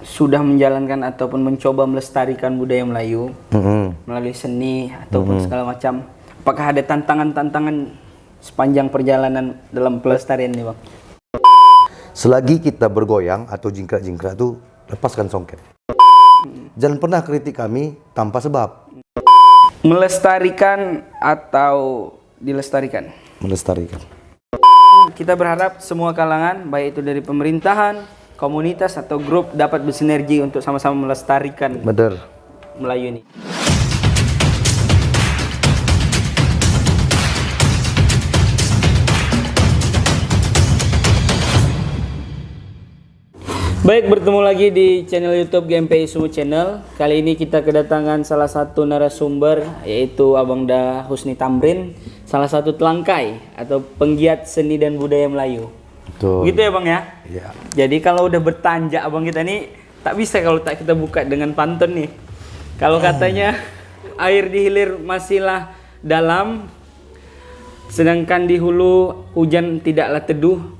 sudah menjalankan ataupun mencoba melestarikan budaya Melayu melalui seni ataupun segala macam. Apakah ada tantangan-tantangan sepanjang perjalanan dalam pelestarian ini, Bang? Selagi kita bergoyang atau jingkrak-jingkrak tuh, lepaskan songket. Jangan pernah kritik kami tanpa sebab. Melestarikan atau dilestarikan? Melestarikan. Kita berharap semua kalangan, baik itu dari pemerintahan, komunitas atau grup, dapat bersinergi untuk sama-sama melestarikan Bener. Melayu ini. Baik, bertemu lagi di channel YouTube GMPI Sumu Channel. Kali ini kita kedatangan salah satu narasumber, yaitu Abang Da Husni Tamrin, salah satu telangkai atau penggiat seni dan budaya Melayu. Betul. Gitu ya, Bang ya? Iya. Jadi kalau udah bertanjak abang kita nih, tak bisa kalau tak kita buka dengan pantun nih. Kalau katanya air di hilir masihlah dalam, sedangkan di hulu hujan tidaklah teduh.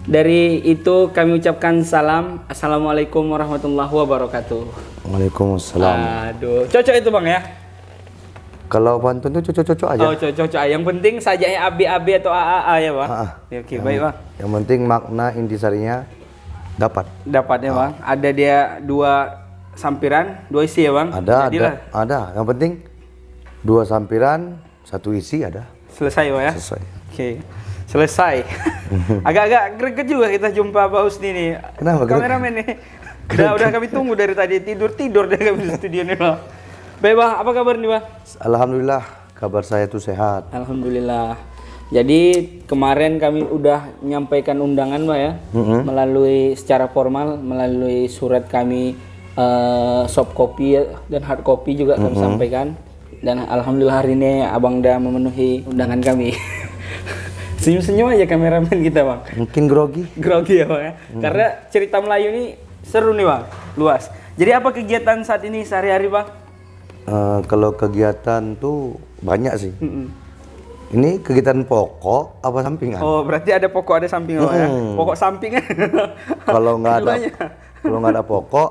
Dari itu kami ucapkan salam. Assalamualaikum warahmatullahi wabarakatuh. Waalaikumsalam. Aduh, cocok itu, Bang ya? Kalau pantun tuh cocok-cocok aja. Oh, cocok. Yang penting sajaknya AB atau AAA ya, Bang? Oke, baik, Bang. Yang penting makna intisarinya dapat. Dapat ya, Bang. Ada dia dua sampiran, dua isi ya, Bang? Ada. Yang penting dua sampiran, satu isi ada. Selesai, Bang ya? Selesai. Oke. Selesai. Agak-agak greget juga kita jumpa Pak Husni nih. Kenapa? Kameramen nih. Udah kami tunggu dari tadi, tidur deh kami di studio nih, Bang. Baik, Bang, apa kabar nih, Bang? Alhamdulillah, kabar saya tuh sehat. Alhamdulillah. Jadi kemarin kami udah menyampaikan undangan, Pak ya, melalui secara formal, melalui surat kami soft copy dan hard copy juga kami sampaikan. Dan alhamdulillah hari ini Abang Da memenuhi undangan kami. Senyum-senyum aja kameramen kita, Bang. Mungkin grogi. Grogi ya, Bang ya. Karena cerita Melayu ini seru nih, Bang. Luas. Jadi apa kegiatan saat ini sehari-hari, Bang? Kalau kegiatan tuh banyak sih. Ini kegiatan pokok apa sampingan? Oh, berarti ada pokok ada sampingan, Bang ya. Pokok sampingan. Kalau nggak ada pokok,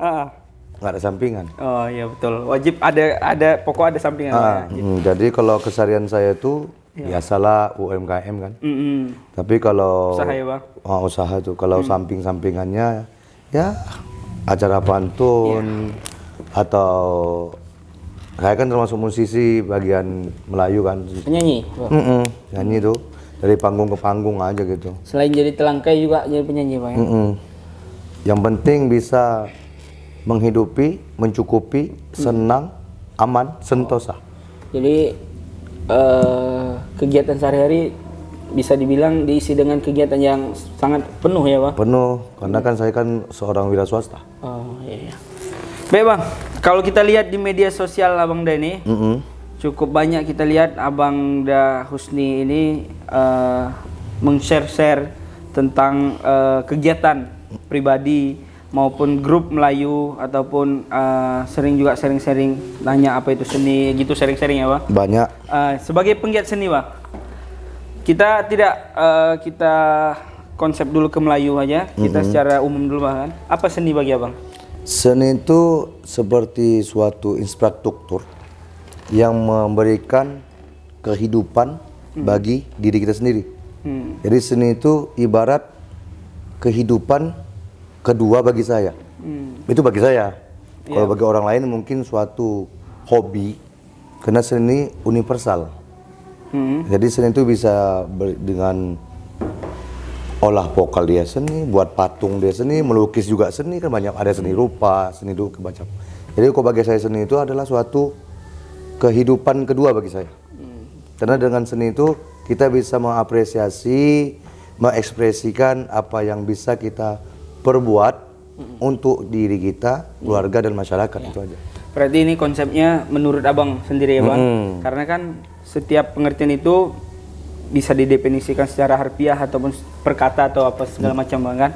nggak ada sampingan. Oh iya betul. Wajib ada pokok ada sampingan, Bang ya. Jadi kalau keseharian saya tuh biasalah UMKM kan. Tapi kalau usaha ya, Bang? Usaha tuh kalau samping-sampingannya ya acara pantun atau saya kan termasuk musisi bagian Melayu kan. Penyanyi. Nyanyi tuh dari panggung ke panggung aja gitu. Selain jadi telangkai juga jadi penyanyi, Bang ya. Yang penting bisa menghidupi, mencukupi, senang, aman, sentosa. Jadi kegiatan sehari-hari bisa dibilang diisi dengan kegiatan yang sangat penuh ya, Bang? Penuh, karena kan saya kan seorang wira swasta. Oh iya. Baik, Bang, kalau kita lihat di media sosial Abang Da ini, cukup banyak kita lihat Abang Da Husni ini meng-share tentang kegiatan pribadi maupun grup Melayu ataupun sering juga sharing-sharing nanya apa itu seni gitu, sharing-sharing ya, Bang. Banyak. Sebagai penggiat seni, Bang, kita tidak kita konsep dulu ke Melayu aja, kita secara umum dulu, Bang. Apa seni bagi Abang? Seni itu seperti suatu infrastruktur yang memberikan kehidupan bagi diri kita sendiri. Jadi seni itu ibarat kehidupan kedua bagi saya. Itu bagi saya. Kalau bagi orang lain mungkin suatu hobi, karena seni universal. Jadi seni itu bisa dengan olah vokal dia seni, buat patung dia seni, melukis juga seni, kan banyak, ada seni rupa, seni duk macam. Jadi kalau bagi saya seni itu adalah suatu kehidupan kedua bagi saya. Karena dengan seni itu kita bisa mengapresiasi, mengekspresikan apa yang bisa kita perbuat untuk diri kita, keluarga dan masyarakat, itu aja. Berarti ini konsepnya menurut Abang sendiri ya, Bang? Karena kan setiap pengertian itu bisa didefinisikan secara harfiah ataupun perkata atau apa segala macam, Bang, kan?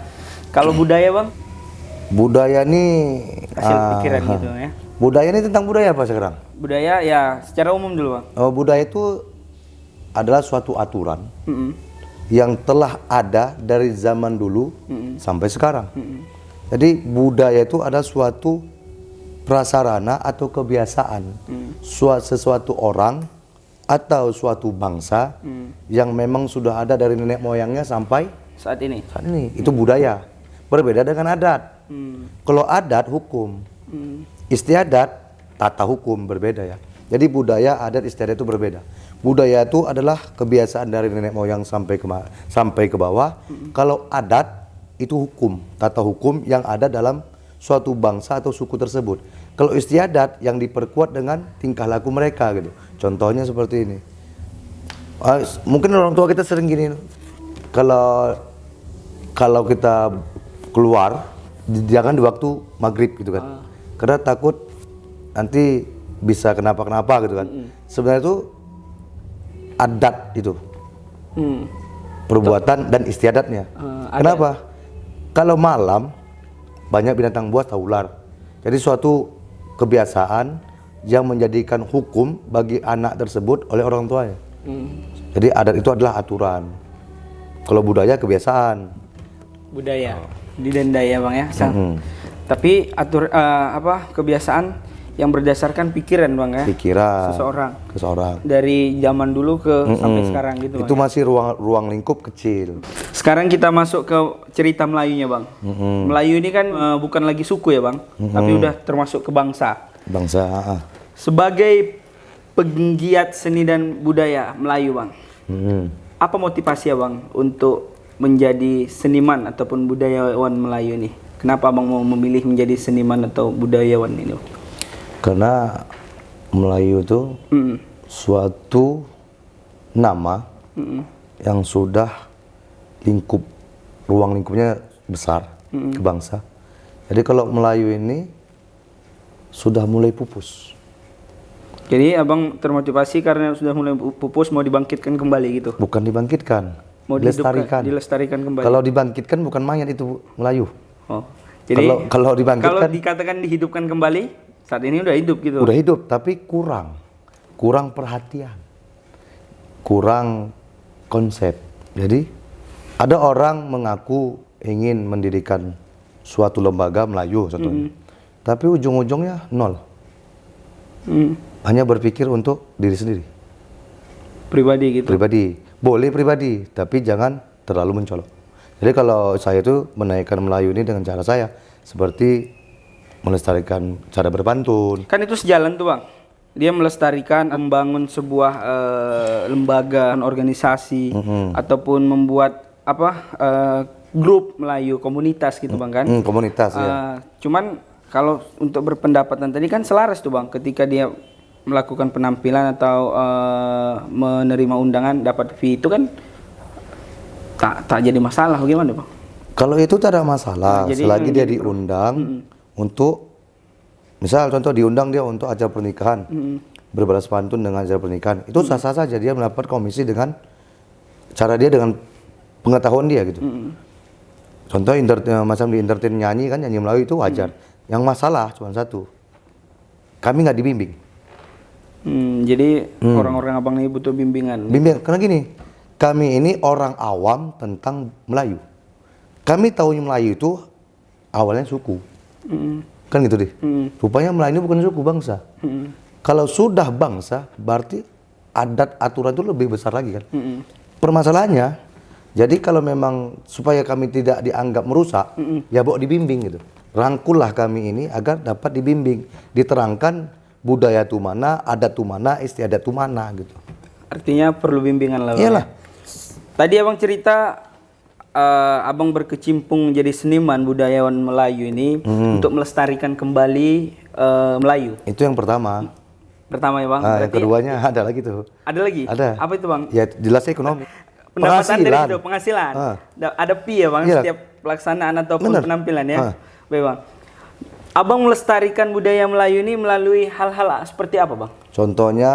Kalau budaya, Bang? Budaya nih Hasil pikiran gitu ya. Budaya ini tentang budaya apa sekarang? Budaya ya secara umum dulu, Bang. Budaya itu adalah suatu aturan yang telah ada dari zaman dulu sampai sekarang. Jadi budaya itu adalah suatu prasarana atau kebiasaan sesuatu orang atau suatu bangsa yang memang sudah ada dari nenek moyangnya sampai Saat ini. Itu budaya. Berbeda dengan adat. Kalau adat hukum, istiadat tata hukum berbeda ya. Jadi budaya, adat, istiadat itu berbeda. Budaya itu adalah kebiasaan dari nenek moyang sampai ke bawah. Kalau adat itu hukum, tata hukum yang ada dalam suatu bangsa atau suku tersebut. Kalau istiadat yang diperkuat dengan tingkah laku mereka gitu. Contohnya seperti ini. Mungkin orang tua kita sering gini. Kalau kita keluar jangan di waktu maghrib gitu kan. Karena takut nanti bisa kenapa-kenapa gitu kan. Sebenarnya itu adat itu. Perbuatan dan istiadatnya. Kenapa? Kalau malam banyak binatang buas atau ular. Jadi suatu kebiasaan yang menjadikan hukum bagi anak tersebut oleh orang tuanya. Jadi adat itu adalah aturan. Kalau budaya kebiasaan. Budaya. Didenda ya Bang ya. Tapi kebiasaan yang berdasarkan pikiran Bang ya. Pikiran. Seseorang. Dari zaman dulu sampai sekarang gitu Bang. Itu masih ruang lingkup kecil. Sekarang kita masuk ke cerita Melayunya Bang. Melayu ini kan bukan lagi suku ya Bang, tapi udah termasuk ke bangsa. Sebagai penggiat seni dan budaya Melayu Bang, apa motivasi ya Bang untuk menjadi seniman ataupun budayawan Melayu ini? Kenapa Abang mau memilih menjadi seniman atau budayawan ini? Karena Melayu itu suatu nama yang sudah ruang lingkupnya besar ke bangsa. Jadi kalau Melayu ini sudah mulai pupus. Jadi Abang termotivasi karena sudah mulai pupus, mau dibangkitkan kembali gitu? Bukan dibangkitkan, mau dilestarikan kembali. Kalau dibangkitkan bukan mayat itu Melayu. Jadi kalau dibangkitkan, kalau dikatakan dihidupkan kembali, saat ini udah hidup gitu. Udah hidup, tapi kurang perhatian, kurang konsep. Jadi ada orang mengaku ingin mendirikan suatu lembaga Melayu contohnya, tapi ujung-ujungnya nol. Hanya berpikir untuk diri sendiri. Pribadi gitu. Pribadi, boleh pribadi, tapi jangan terlalu mencolok. Jadi kalau saya itu menaikkan Melayu ini dengan cara saya, seperti melestarikan cara berpantun. Kan itu sejalan tuh Bang. Dia melestarikan, membangun sebuah lembaga, organisasi, ataupun membuat grup Melayu, komunitas gitu Bang kan. Komunitas ya. Cuman kalau untuk berpendapatan tadi kan selaras tuh Bang. Ketika dia melakukan penampilan atau menerima undangan dapat fee itu kan tak jadi masalah. Bagaimana Bang? Kalau itu tak ada masalah, selagi dia diundang untuk, misal contoh diundang dia untuk acara pernikahan, berbalas pantun dengan acara pernikahan, itu sah-sah saja dia mendapat komisi dengan cara dia, dengan pengetahuan dia gitu. Contoh macam di entertain nyanyi kan, nyanyi Melayu itu wajar. Yang masalah cuma satu, kami nggak dibimbing. Jadi orang-orang Abang ini butuh bimbingan. Karena gini, kami ini orang awam tentang Melayu. Kami tahunya Melayu itu awalnya suku. Kan gitu deh. Rupanya Melayu ini bukan suku, bangsa. Kalau sudah bangsa, berarti adat aturan itu lebih besar lagi kan. Permasalahannya, jadi kalau memang supaya kami tidak dianggap merusak, ya bawa dibimbing gitu. Rangkullah kami ini agar dapat dibimbing, diterangkan budaya itu mana, adat itu mana, istiadat itu mana gitu. Artinya perlu bimbingan lah. Iyalah. Tadi Abang cerita Abang berkecimpung jadi seniman budayawan Melayu ini untuk melestarikan kembali Melayu. Itu yang pertama. Pertama ya Bang. Yang keduanya ada lagi tuh. Ada lagi? Ada. Apa itu Bang? Ya jelas ekonomi. Pendapatan dari situ, penghasilan. Ada fee ya Bang, setiap pelaksanaan ataupun penampilan ya. Baik Bang. Abang melestarikan budaya Melayu ini melalui hal-hal seperti apa Bang? Contohnya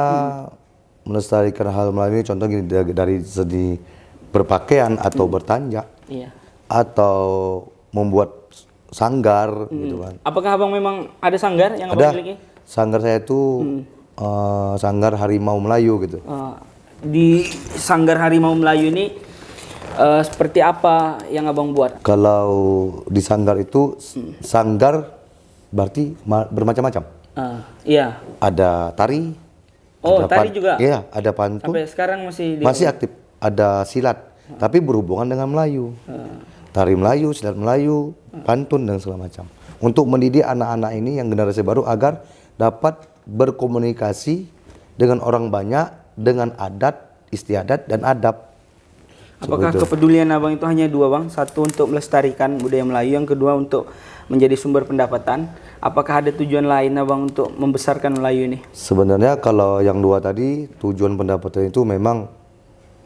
melestarikan hal Melayu ini, contoh gini, dari segi berpakaian atau bertanjak, atau membuat sanggar gitu kan. Apakah Abang memang ada sanggar yang Abang miliki? Sanggar saya itu sanggar Harimau Melayu gitu. Di Sanggar Harimau Melayu ini Seperti apa yang abang buat? Kalau di sanggar itu, sanggar berarti bermacam-macam. Iya. Ada tari. Oh, ada tari juga? Iya, ada pantun. Sampai sekarang masih Masih aktif. Ada silat, tapi berhubungan dengan Melayu. Tari Melayu, silat Melayu, pantun dan segala macam. Untuk mendidik anak-anak ini yang generasi baru agar dapat berkomunikasi dengan orang banyak, dengan adat, istiadat dan adab. Apakah kepedulian abang itu hanya dua, Bang? Satu untuk melestarikan budaya Melayu, yang kedua untuk menjadi sumber pendapatan. Apakah ada tujuan lain abang untuk membesarkan Melayu ini? Sebenarnya kalau yang dua tadi, tujuan pendapatan itu memang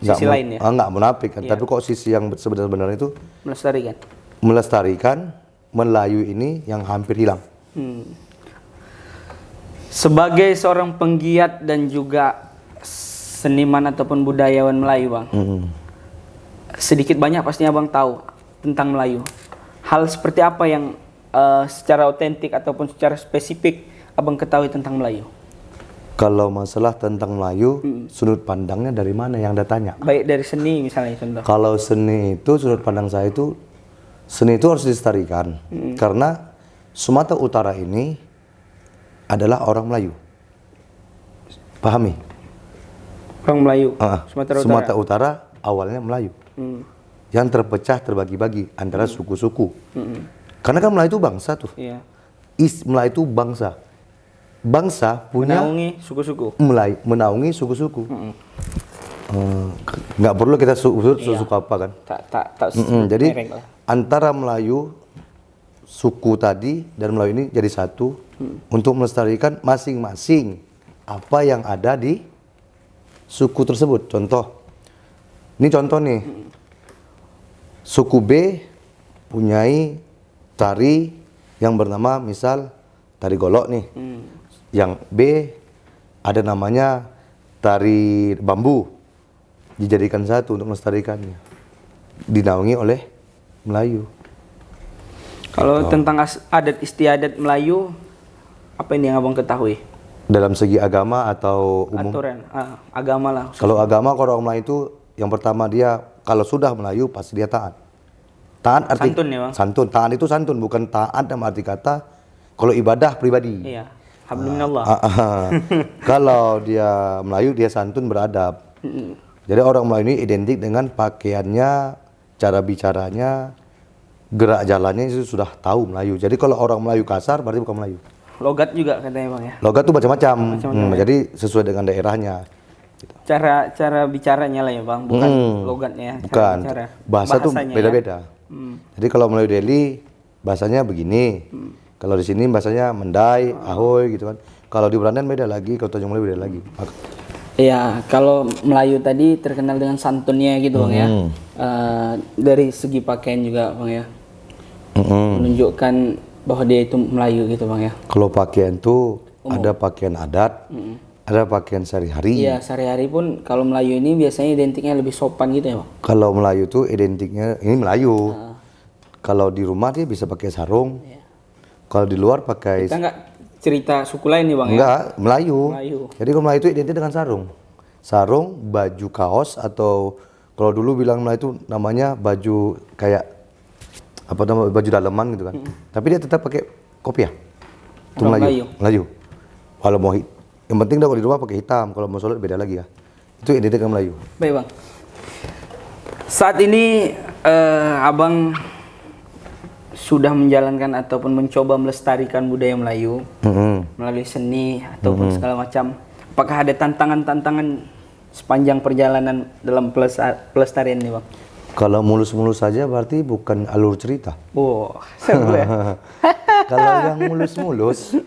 Sisi lain ya? nggak munafik kan. Tapi kok sisi yang sebenarnya itu Melestarikan. melestarikan Melayu ini yang hampir hilang. Sebagai seorang penggiat dan juga seniman ataupun budayawan Melayu, Bang, sedikit banyak pastinya abang tahu tentang Melayu. Hal seperti apa yang secara otentik ataupun secara spesifik abang ketahui tentang Melayu? Kalau masalah tentang Melayu, sudut pandangnya dari mana yang Anda tanya? Baik dari seni misalnya contoh. Kalau seni itu, sudut pandang saya itu, seni itu harus dilestarikan. Karena Sumatera Utara ini adalah orang Melayu. Pahami? Orang Melayu, Sumatera Utara awalnya Melayu. Yang terpecah terbagi-bagi antara suku-suku. Karena kan Melayu itu bangsa tuh. Iya. Melayu itu bangsa. Bangsa punya Menaungi suku-suku. menaungi suku-suku. Nggak perlu kita suku apa kan. Tak Jadi merek lah. antara Melayu suku tadi dan Melayu ini jadi satu untuk melestarikan masing-masing apa yang ada di suku tersebut. Ini contoh nih. Suku B punyai tari yang bernama misal tari golok nih. Yang B ada namanya tari bambu. Dijadikan satu untuk melestarikannya. Dinaungi oleh Melayu. Kalau tentang adat istiadat Melayu, apa ini yang abang ketahui? Dalam segi agama atau umum? Aturan, agama lah. Kalau agama, kalau orang Melayu itu yang pertama dia kalau sudah Melayu pasti dia taat. Taat arti Santun ya, Bang? Santun. Taat itu santun, bukan taat dalam arti kata kalau ibadah pribadi. Iya. Alhamdulillah. Kalau dia Melayu dia santun beradab. Jadi orang Melayu ini identik dengan pakaiannya, cara bicaranya, gerak jalannya itu sudah tahu Melayu. Jadi kalau orang Melayu kasar berarti bukan Melayu. Logat juga katanya, Bang ya. Logat tuh macam-macam. Jadi sesuai dengan daerahnya. Cara bicaranya lah ya, Bang, bukan logatnya. Bukan. Bahasa tuh beda-beda. Jadi kalau Melayu Delhi bahasanya begini. Kalau di sini bahasanya mendai, ahoy gitu kan. Kalau di Berandan beda lagi, kalau Tanjung Melayu beda lagi. Iya, kalau Melayu tadi terkenal dengan santunnya gitu, Bang ya. Dari segi pakaian juga, Bang ya. Menunjukkan bahwa dia itu Melayu gitu, Bang ya. Kalau pakaian tuh ada pakaian adat, ada pakaian sehari-hari. Iya, sehari-hari pun kalau Melayu ini biasanya identiknya lebih sopan gitu ya, Bang. Kalau Melayu tuh identiknya ini Melayu. Kalau di rumah dia bisa pakai sarung. Kalau di luar pakai. Kita nggak cerita suku lain nih, Bang ya. Enggak, Melayu. Melayu. Jadi kalau Melayu itu identik dengan sarung. Sarung, baju kaos atau kalau dulu bilang Melayu itu namanya baju kayak apa namanya baju daleman gitu kan. Tapi dia tetap pakai kopiah. Itu Melayu. Melayu. Kalau mau yang penting dah kalau di rumah pakai hitam, kalau mau sholat beda lagi ya. Itu identik dengan Melayu. Baik, Bang. Saat ini Abang sudah menjalankan ataupun mencoba melestarikan budaya Melayu melalui seni ataupun segala macam. Apakah ada tantangan-tantangan sepanjang perjalanan dalam pelestarian ini, Bang? Kalau mulus-mulus saja berarti bukan alur cerita. Boleh. Kalau yang mulus-mulus,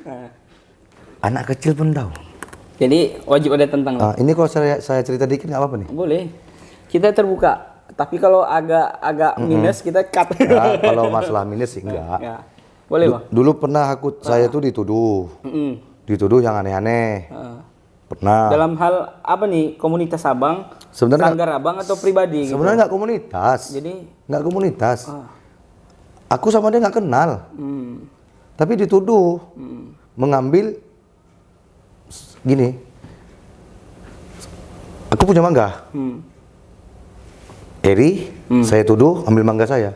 anak kecil pun tahu. Jadi wajib ada tantangan. Ini kalau saya cerita dikit nggak apa-apa nih? Boleh. Kita terbuka. Tapi kalau agak minus kita cut. Nah, kalau masalah minus sih enggak. Ya. Boleh, Bang. Dulu pernah saya tuh dituduh. Dituduh yang aneh-aneh. Pernah. Dalam hal apa nih? Komunitas Abang? Sebenarnya sanggar Abang atau pribadi? Sebenarnya nggak komunitas. Jadi nggak komunitas. Aku sama dia nggak kenal. Tapi dituduh mengambil gini. Aku punya mangga. Eri, saya tuduh ambil mangga saya.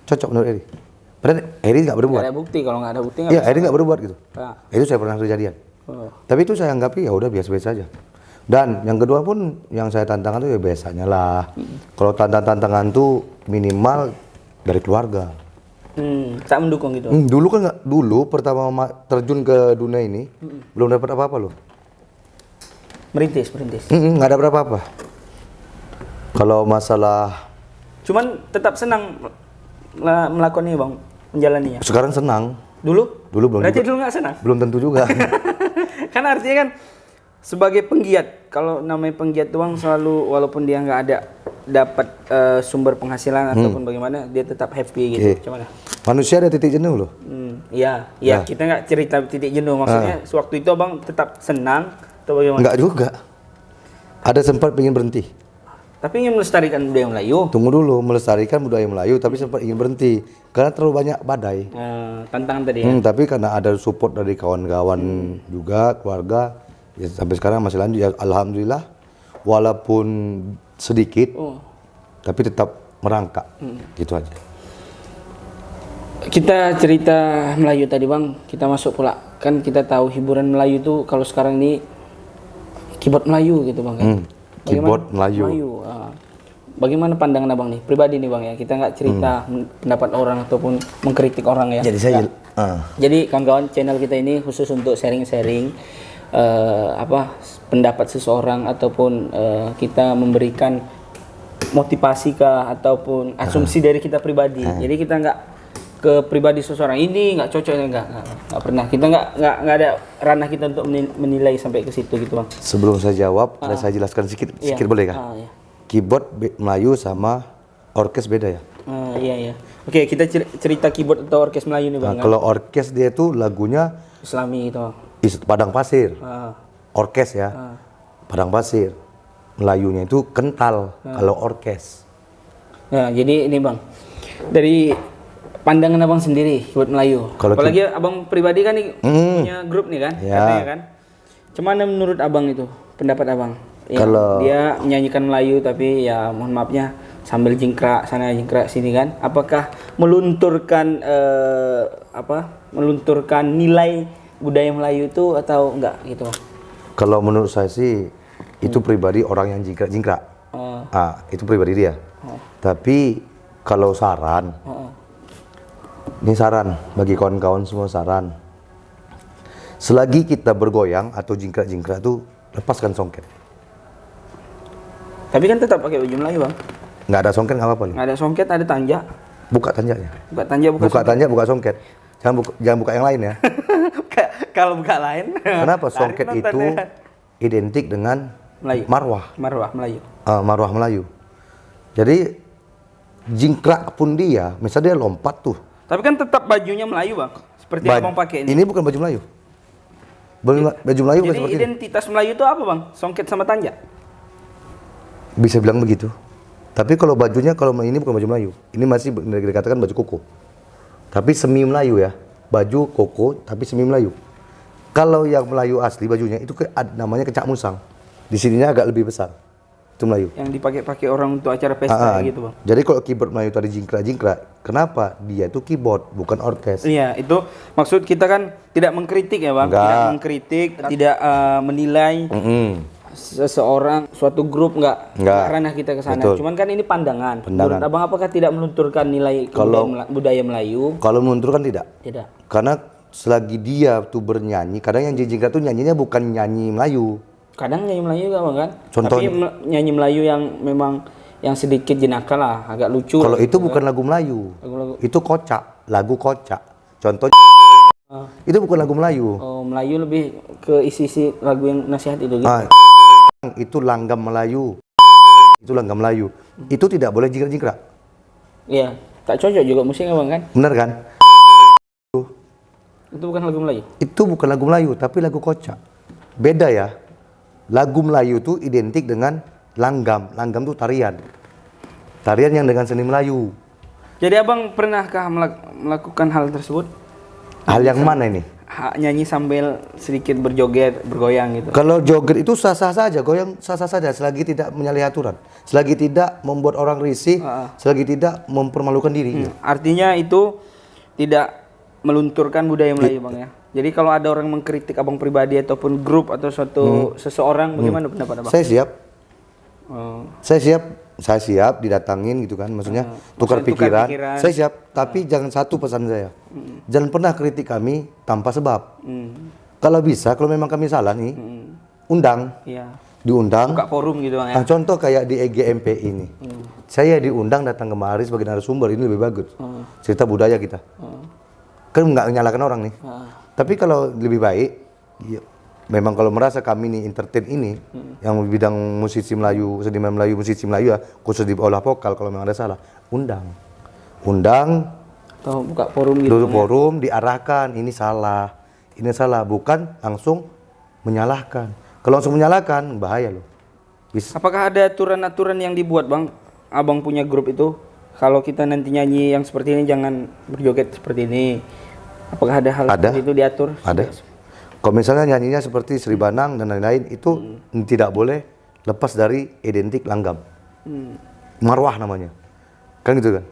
Cocok menurut Eri. Padahal Eri nggak berbuat. Nggak ada bukti, kalau nggak ada bukti Iya, Eri nggak berbuat gitu. Nah. Itu saya pernah kejadian. Oh. Tapi itu saya anggapi ya udah biasa-biasa aja. Dan yang kedua pun yang saya tantangkan tuh ya biasanya lah. Kalau tantangan tuh minimal dari keluarga. Tak mendukung gitu. Dulu kan nggak, dulu pertama terjun ke dunia ini belum dapat apa-apa loh. Merintis. Nggak ada apa-apa. Kalau masalah Cuman tetap senang melakukannya bang, menjalaninya. sekarang senang. Dulu? Dulu belum. Berarti juga. dulu nggak senang? Belum tentu juga. Kan artinya kan sebagai penggiat, kalau namanya penggiat doang selalu walaupun dia nggak ada dapat sumber penghasilan ataupun bagaimana, dia tetap happy gitu. Gimana? Manusia ada titik jenuh loh. Iya. Kita nggak cerita titik jenuh, maksudnya sewaktu itu abang tetap senang atau bagaimana? Enggak juga. Ada sempat ingin berhenti. Tapi ingin melestarikan budaya Melayu. Tunggu dulu, melestarikan budaya Melayu, tapi sempat ingin berhenti karena terlalu banyak badai. Tantangan tadi ya. Tapi karena ada support dari kawan-kawan juga, keluarga, ya sampai sekarang masih lanjut. Ya, alhamdulillah, walaupun sedikit, tapi tetap merangkak, gitu aja. Kita cerita Melayu tadi bang, kita masuk pula. Kan kita tahu hiburan Melayu tuh kalau sekarang ini keyboard Melayu gitu bang kan. Keyboard Melayu. Bagaimana pandangan abang nih, pribadi nih bang ya, kita nggak cerita pendapat orang ataupun mengkritik orang ya. Jadi saya, Jadi kawan-kawan, channel kita ini khusus untuk sharing-sharing pendapat seseorang ataupun kita memberikan motivasi kah ataupun asumsi dari kita pribadi. Jadi kita nggak ke pribadi seseorang ini nggak cocok, nggak pernah. Kita nggak ada ranah kita untuk menilai sampai ke situ gitu bang. sebelum saya jawab, saya jelaskan sedikit boleh kah? Iya. Keyboard Melayu sama orkes beda ya. Iya. Oke, kita cerita keyboard atau orkes Melayu nih bang. Kalau orkes dia itu lagunya Islami itu. Padang Pasir. Orkes ya. Padang Pasir. Melayunya itu kental kalau orkes. Nah, jadi ini bang, dari pandangan abang sendiri buat Melayu. Apalagi abang pribadi kan nih punya grup nih kan, katanya kan. Cuman menurut abang itu, pendapat abang? Kalau dia menyanyikan Melayu tapi ya mohon maafnya sambil jingkrak sana jingkrak sini kan. Apakah melunturkan melunturkan nilai budaya Melayu itu atau enggak gitu bang? Kalau menurut saya sih itu pribadi orang yang jingkrak-jingkrak. Itu pribadi dia. Tapi kalau saran, ini saran bagi kawan-kawan semua, saran. Selagi kita bergoyang atau jingkrak-jingkrak tuh lepaskan songket. Tapi kan tetap pakai baju Melayu bang. Nggak ada songket nggak apa-apa. Nggak ada songket, ada tanjak. Buka tanjaknya. Buka tanjak, buka songket. Jangan buka yang lain ya. Kalau buka lain. Kenapa? Songket itu identik dengan Melayu. Marwah Melayu. Marwah Melayu. Jadi jingkrak pun dia, misalnya dia lompat tuh. Tapi kan tetap bajunya Melayu bang. Seperti yang abang pakai ini. Ini bukan baju Melayu. Baju Melayu bukan seperti ini. Identitas Melayu itu apa bang? Songket sama tanjak? Bisa bilang begitu. Tapi kalau bajunya, kalau ini bukan baju Melayu. Ini masih dikatakan baju koko. Tapi semi Melayu ya. Baju koko tapi semi Melayu. Kalau yang Melayu asli bajunya itu namanya kecak musang. Di sininya agak lebih besar. Itu Melayu. Yang dipakai orang untuk acara pesta gitu bang. Jadi kalau keyboard Melayu tadi jingkrak-jingkrak, kenapa? Dia itu keyboard, bukan orkes. Iya, itu maksud kita kan tidak mengkritik ya bang. Tidak mengkritik, tidak menilai seseorang, suatu grup nggak ranah kita ke sana. Cuman kan ini pandangan. Menurut abang apakah tidak melunturkan nilai budaya Melayu? Kalau melunturkan tidak. Tidak. Karena selagi dia tuh bernyanyi, kadang yang jingkrak tuh nyanyinya bukan nyanyi Melayu. Kadang nyanyi Melayu juga bang kan. Contohnya, tapi nyanyi Melayu yang memang yang sedikit jenaka lah, agak lucu. Kalau itu bukan lagu Melayu. Itu kocak, lagu kocak. Contoh itu bukan lagu Melayu. Oh, Melayu lebih ke isi lagu yang nasihat itu gitu. Itu langgam Melayu. Itu langgam Melayu. Itu tidak boleh jingkrak-jingkrak. Iya, tak cocok juga musiknya bang kan? Benar kan? Itu bukan lagu Melayu. Itu bukan lagu Melayu, tapi lagu kocak. Beda ya. Lagu Melayu itu identik dengan langgam. Langgam itu tarian. Tarian yang dengan seni Melayu. Jadi abang pernahkah melakukan hal tersebut? Hal yang mana ini? nyanyi sambil sedikit berjoget, bergoyang gitu. Kalau joget itu sah-sah saja, goyang sah-sah saja selagi tidak menyalahi aturan, selagi tidak membuat orang risih, selagi tidak mempermalukan diri. Artinya itu tidak melunturkan budaya Melayu, Bang ya. Jadi kalau ada orang mengkritik abang pribadi ataupun grup atau suatu seseorang, bagaimana pendapat abang? Saya siap. Saya siap didatangin gitu kan, maksudnya tukar pikiran. Saya siap, tapi jangan satu pesan saya. Jangan pernah kritik kami tanpa sebab. Kalau bisa, kalau memang kami salah nih, undang. Iya. Diundang. Buka forum gitu, Bang ya. Nah, contoh kayak di EGMP ini. Saya diundang datang kemari sebagai narasumber, ini lebih bagus. Cerita budaya kita. Kan nggak menyalahkan orang nih. Tapi kalau lebih baik, ya, memang kalau merasa kami ini entertain ini, yang bidang musisi Melayu, seniman Melayu, musisi Melayu ya, khusus di olah vokal kalau memang ada salah, undang. Atau buka forum gitu. Dulu forum diarahkan, ini salah, bukan langsung menyalahkan. Kalau langsung menyalahkan, bahaya loh. Apakah ada aturan-aturan yang dibuat, Bang? Abang punya grup itu, kalau kita nanti nyanyi yang seperti ini jangan berjoget seperti ini. Apakah ada hal seperti itu diatur? Ada. Kalau misalnya nyanyinya seperti Sri Banang dan lain-lain, itu tidak boleh lepas dari identik langgam. Marwah namanya. Kan gitu kan.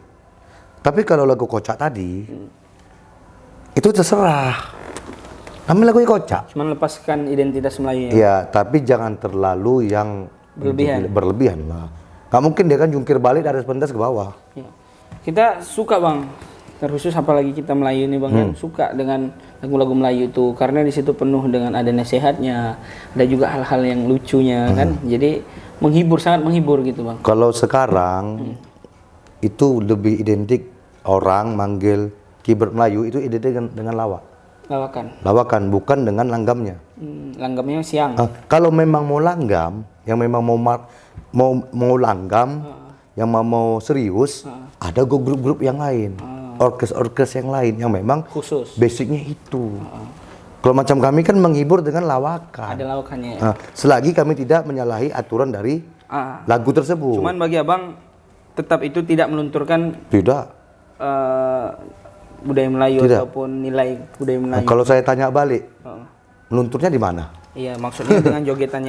Tapi kalau lagu kocak tadi, itu terserah. Namanya lagunya kocak. Cuman lepaskan identitas Melayu. Iya, tapi jangan terlalu yang berlebihan lah. Gak mungkin dia kan jungkir balik dari pentas ke bawah. Ya. Kita suka, Bang. Terkhusus apalagi kita Melayu nih, Bang, yang suka dengan lagu-lagu Melayu itu karena di situ penuh dengan ada nasihatnya, ada juga hal-hal yang lucunya kan. Jadi menghibur, sangat menghibur gitu, Bang. Kalau sekarang itu lebih identik orang manggil keyboard Melayu itu identik dengan lawak. Lawakan, bukan dengan langgamnya. Langgamnya siang. Kalau memang mau langgam, yang memang mau langgam, yang mau serius, ada grup-grup yang lain. Orkes yang lain yang memang khusus basicnya itu. Kalau macam kami kan menghibur dengan lawakan. Ada lawakannya ya? Selagi kami tidak menyalahi aturan dari lagu tersebut. Cuman bagi abang tetap itu tidak melunturkan budaya Melayu ataupun nilai budaya Melayu. Kalau saya tanya balik, melunturnya di mana? Iya, maksudnya dengan jogetan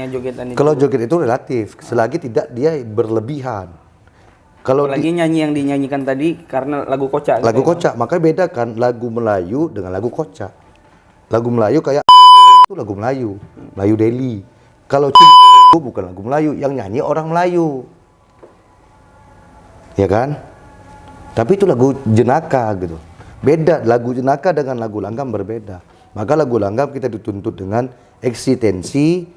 itu. Kalau joget itu relatif, selagi tidak dia berlebihan. Kalau lagi nyanyi yang dinyanyikan tadi karena lagu kocak. Lagu kocak, makanya bedakan lagu Melayu dengan lagu kocak. Lagu Melayu kayak itu lagu Melayu, Melayu Delhi. Kalau itu bukan lagu Melayu, yang nyanyi orang Melayu, ya kan? Tapi itu lagu jenaka gitu. Beda, lagu jenaka dengan lagu langgam berbeda. Maka lagu langgam kita dituntut dengan eksistensi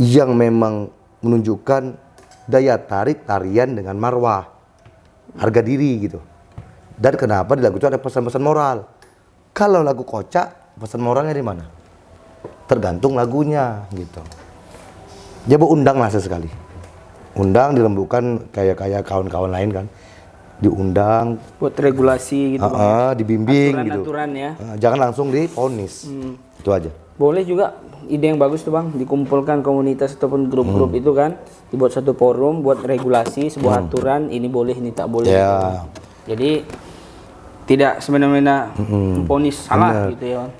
yang memang menunjukkan daya tarik tarian dengan marwah, harga diri gitu. Dan kenapa di lagu itu ada pesan-pesan moral. Kalau lagu kocak, pesan moralnya di mana? Tergantung lagunya gitu. Coba undang lah sesekali. Undang dirembukan kayak kawan-kawan lain kan. Diundang buat regulasi gitu, dibimbing aturan gitu. Ya. Jangan langsung diponis. Itu aja. Boleh juga ide yang bagus tuh, Bang, dikumpulkan komunitas ataupun grup-grup itu kan, dibuat satu forum buat regulasi sebuah aturan, ini boleh, ini tak boleh. Yeah. Jadi tidak semena-mena memponis salah gitu ya, Bang.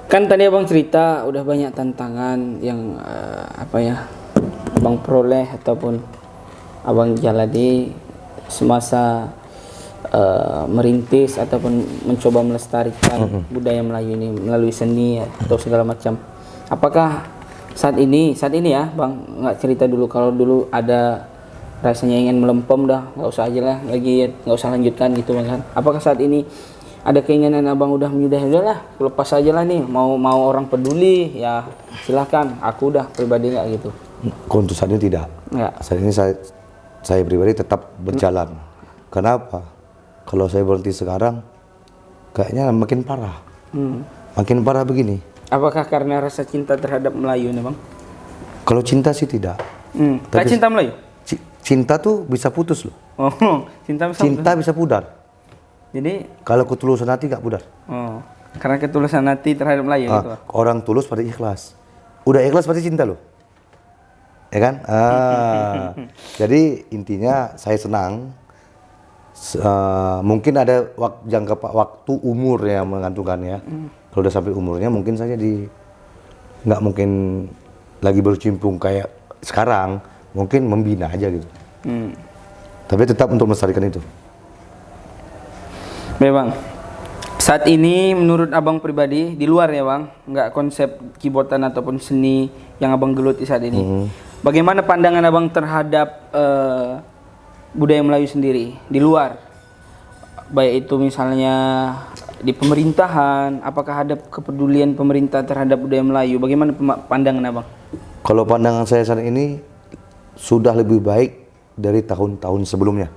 Kan tadi Abang cerita udah banyak tantangan yang Abang peroleh ataupun Abang jalani semasa merintis ataupun mencoba melestarikan budaya Melayu ini melalui seni atau segala macam. Apakah saat ini ya, Bang, nggak cerita dulu kalau dulu ada rasanya ingin melempem, dah nggak usah aja lah lagi, nggak usah lanjutkan gitu, Bang kan? Apakah saat ini ada keinginan Abang udah udahlah lepas aja lah nih, mau orang peduli ya silahkan, aku udah pribadi nggak gitu? Untuk saat ini tidak. Nggak. Saat ini saya pribadi tetap berjalan. Kenapa? Kalau saya berhenti sekarang, kayaknya makin parah. Makin parah begini. Apakah karena rasa cinta terhadap Melayu nih, Bang? Kalau cinta sih tidak. Tapi cinta Melayu? Cinta tuh bisa putus loh. Oh, cinta bisa pudar. Jadi kalau ketulusan hati nggak pudar. Oh, karena ketulusan hati terhadap Melayu gitu. Orang tulus pada ikhlas. Udah ikhlas pasti cinta loh. Ya kan? Jadi intinya saya senang Mungkin ada jangka waktu umur yang menentukannya. Kalau udah sampai umurnya mungkin saja nggak mungkin lagi bercimpung kayak sekarang, mungkin membina aja gitu. Tapi tetap untuk melestarikan itu. Bang, saat ini menurut abang pribadi di luar ya bang, nggak konsep keyboardan ataupun seni yang abang geluti saat ini. Bagaimana pandangan abang terhadap budaya Melayu sendiri di luar? Baik itu misalnya di pemerintahan, apakah ada kepedulian pemerintah terhadap budaya Melayu? Bagaimana pandangan abang? Kalau pandangan saya saat ini sudah lebih baik dari tahun-tahun sebelumnya.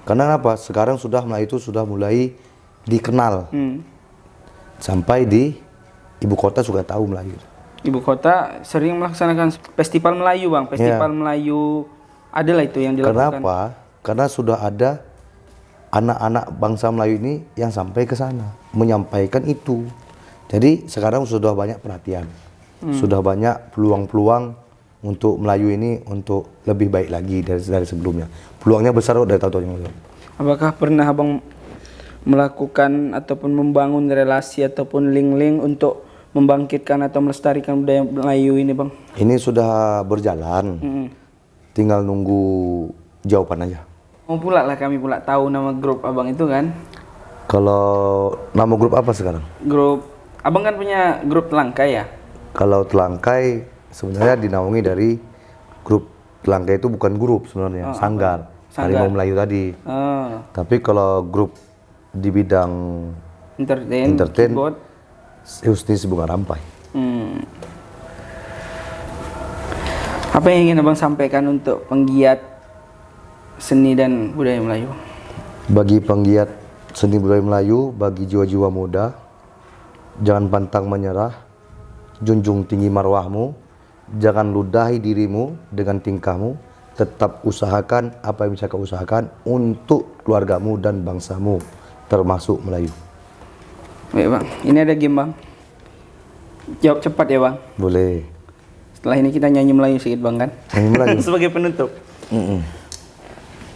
Karena apa? Sekarang Melayu itu sudah mulai dikenal. Sampai di ibu kota sudah tahu Melayu. Ibu kota sering melaksanakan festival Melayu bang, festival Melayu adalah itu yang dilakukan. Kenapa? Karena sudah ada anak-anak bangsa Melayu ini yang sampai ke sana menyampaikan itu. Jadi sekarang sudah banyak perhatian, sudah banyak peluang-peluang untuk Melayu ini untuk lebih baik lagi dari sebelumnya. Peluangnya besar dari tahun-tahun yang lalu. Apakah pernah abang melakukan ataupun membangun relasi ataupun link-link untuk membangkitkan atau melestarikan budaya Melayu ini bang? Ini sudah berjalan, tinggal nunggu jawaban aja. Mau pula lah kami pula tahu nama grup abang itu kan. Kalau nama grup apa sekarang? Grup, abang kan punya grup Telangkai ya? Kalau Telangkai sebenarnya dinaungi dari grup Telangkai itu bukan grup sebenarnya, Sanggar. Harimau Melayu tadi. Tapi kalau grup di bidang entertain Husnis Bunga Rampai. Apa yang ingin abang sampaikan untuk penggiat seni dan budaya Melayu? Bagi penggiat seni budaya Melayu, bagi jiwa-jiwa muda, jangan pantang menyerah, junjung tinggi marwahmu, jangan ludahi dirimu dengan tingkahmu, tetap usahakan apa yang bisa kau usahakan untuk keluargamu dan bangsamu, termasuk Melayu. Baik bang, ini ada game bang. Jawab cepat ya bang. Boleh. Setelah ini kita nyanyi Melayu sedikit bang kan? Nyanyi Melayu. Sebagai penutup.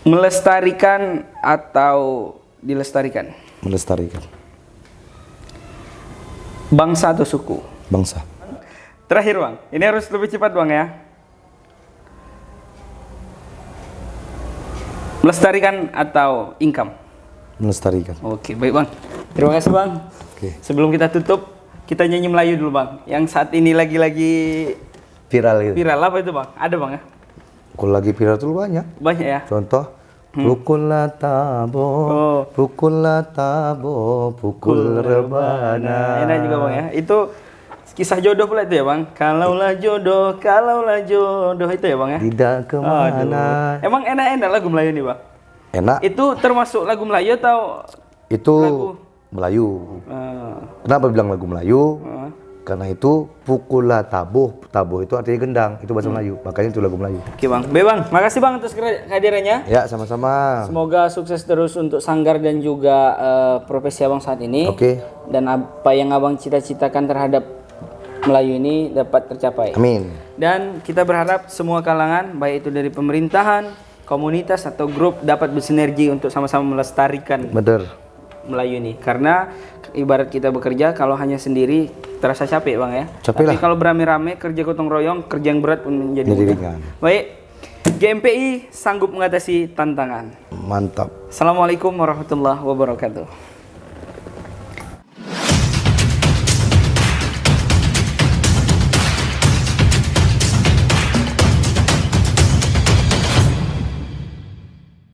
Melestarikan atau dilestarikan? Melestarikan. Bangsa atau suku? Bangsa. Terakhir bang, ini harus lebih cepat bang ya. Melestarikan atau income? Melestarikan. Oke, baik bang. Terima kasih bang. Sebelum kita tutup, kita nyanyi Melayu dulu bang. Yang saat ini lagi viral gitu. Viral apa itu bang? Ada bang ya? Kalau lagi viral tuh banyak. Banyak ya? Contoh, pukullah tabo, pukullah tabo, pukul rebana. Enak juga bang ya. Itu kisah jodoh pula itu ya bang? Kalaulah jodoh itu ya bang ya? Tidak kemana. Emang enak-enak lagu Melayu nih bang? Enak. Itu termasuk lagu Melayu atau? Itu lagu Melayu. Kenapa bilang lagu Melayu? Karena itu pukullah tabuh, tabuh itu artinya gendang, itu bahasa Melayu, makanya itu lagu Melayu. Oke bang, bang, makasih bang atas kehadirannya. Ya sama-sama. Semoga sukses terus untuk Sanggar dan juga profesi abang saat ini. Oke. Dan apa yang abang cita-citakan terhadap Melayu ini dapat tercapai. Amin. Dan kita berharap semua kalangan, baik itu dari pemerintahan, komunitas atau grup dapat bersinergi untuk sama-sama melestarikan Melayu ini. Karena ibarat kita bekerja, kalau hanya sendiri terasa capek bang ya. Capek Tapi kalau beramai-ramai, kerja gotong royong, kerja yang berat pun menjadi ringan. Baik, GMPI sanggup mengatasi tantangan. Mantap. Assalamualaikum warahmatullahi wabarakatuh.